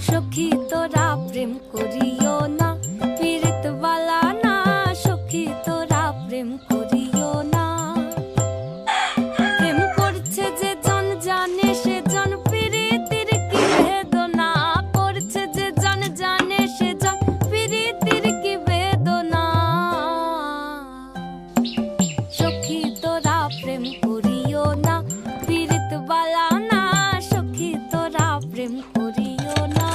সখী তোরা প্রেম করিও না, পীড়িত বালা না। সখী তোরা প্রেম করিও না। প্রেম করছে যে জন জানে সে জন পীড়িতির কি বেদনা। করছে যে জন জানে সে জন পীড়িতির কি বেদনা। সখী তোরা প্রেম করিও না, পীড়িত বালা না। সখী তোরা প্রেম করিও না।